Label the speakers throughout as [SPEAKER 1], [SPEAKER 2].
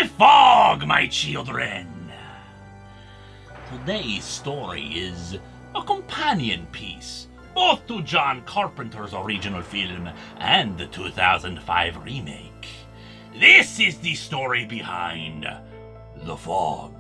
[SPEAKER 1] The fog, my children! Today's story is a companion piece, both to John Carpenter's original film and the 2005 remake. This is the story behind The Fog.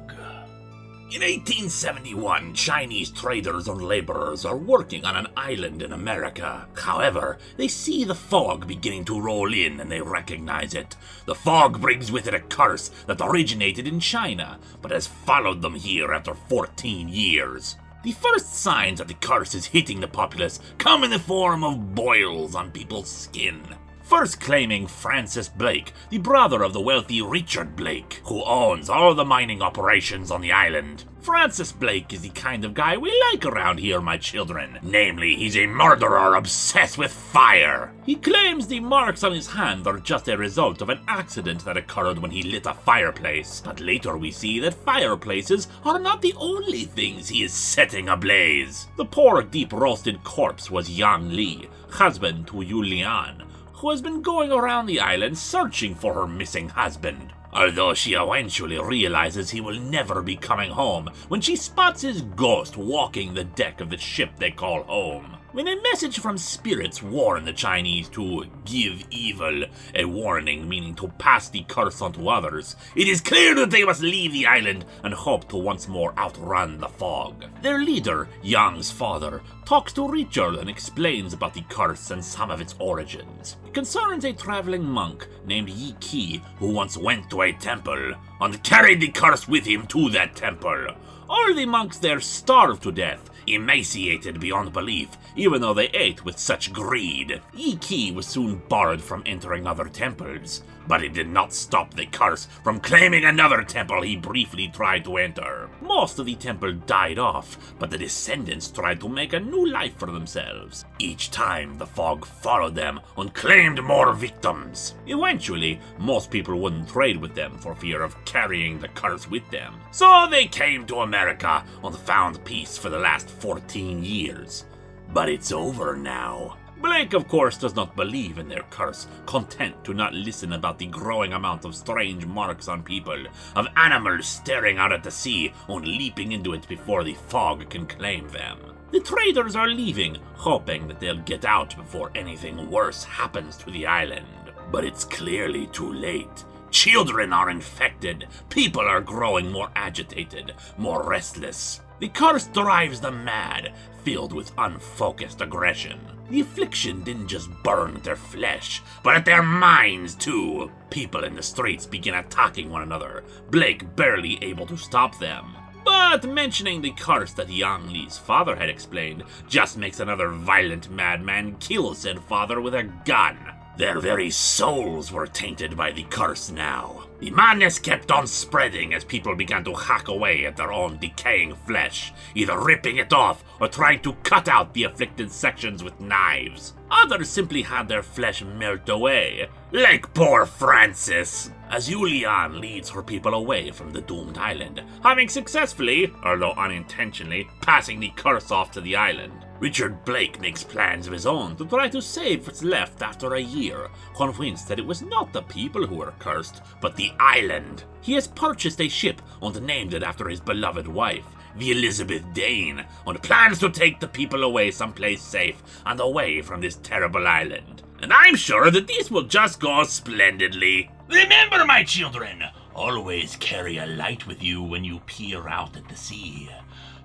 [SPEAKER 1] In 1871, Chinese traders and laborers are working on an island in America. However, they see the fog beginning to roll in and they recognize it. The fog brings with it a curse that originated in China, but has followed them here after 14 years. The first signs that the curse is hitting the populace come in the form of boils on people's skin. First claiming Francis Blake, the brother of the wealthy Richard Blake, who owns all the mining operations on the island. Francis Blake is the kind of guy we like around here, my children. Namely, he's a murderer obsessed with fire. He claims the marks on his hand are just a result of an accident that occurred when he lit a fireplace. But later we see that fireplaces are not the only things he is setting ablaze. The poor deep-roasted corpse was Yang Li, husband to Yu Lian, who has been going around the island searching for her missing husband. Although she eventually realizes he will never be coming home when she spots his ghost walking the deck of the ship they call home. When a message from spirits warned the Chinese to give evil, a warning meaning to pass the curse on to others, it is clear that they must leave the island and hope to once more outrun the fog. Their leader, Yang's father, talks to Richard and explains about the curse and some of its origins. It concerns a traveling monk named Yi Qi who once went to a temple and carried the curse with him to that temple. All the monks there starved to death, emaciated beyond belief, even though they ate with such greed. Yi Qi was soon barred from entering other temples, but it did not stop the curse from claiming another temple he briefly tried to enter. Most of the temple died off, but the descendants tried to make a new life for themselves. Each time, the fog followed them and claimed more victims. Eventually, most people wouldn't trade with them for fear of carrying the curse with them. So they came to America and found peace for the last 14 years. But it's over now. Blake, of course, does not believe in their curse, content to not listen about the growing amount of strange marks on people, of animals staring out at the sea and leaping into it before the fog can claim them. The traders are leaving, hoping that they'll get out before anything worse happens to the island. But it's clearly too late. Children are infected, people are growing more agitated, more restless. The curse drives them mad, filled with unfocused aggression. The affliction didn't just burn at their flesh, but at their minds too. People in the streets begin attacking one another, Blake barely able to stop them. But mentioning the curse that Yang Li's father had explained just makes another violent madman kill said father with a gun. Their very souls were tainted by the curse now. The madness kept on spreading as people began to hack away at their own decaying flesh, either ripping it off or trying to cut out the afflicted sections with knives. Others simply had their flesh melt away, like poor Francis, as Yulian leads her people away from the doomed island, having successfully, although unintentionally, passing the curse off to the island. Richard Blake makes plans of his own to try to save what's left after a year, convinced that it was not the people who were cursed, but the island. He has purchased a ship and named it after his beloved wife, the Elizabeth Dane, and plans to take the people away someplace safe and away from this terrible island. And I'm sure that this will just go splendidly. Remember, my children, always carry a light with you when you peer out at the sea.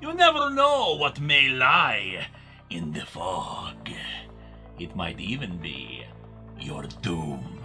[SPEAKER 1] You never know what may lie in the fog. It might even be your doom.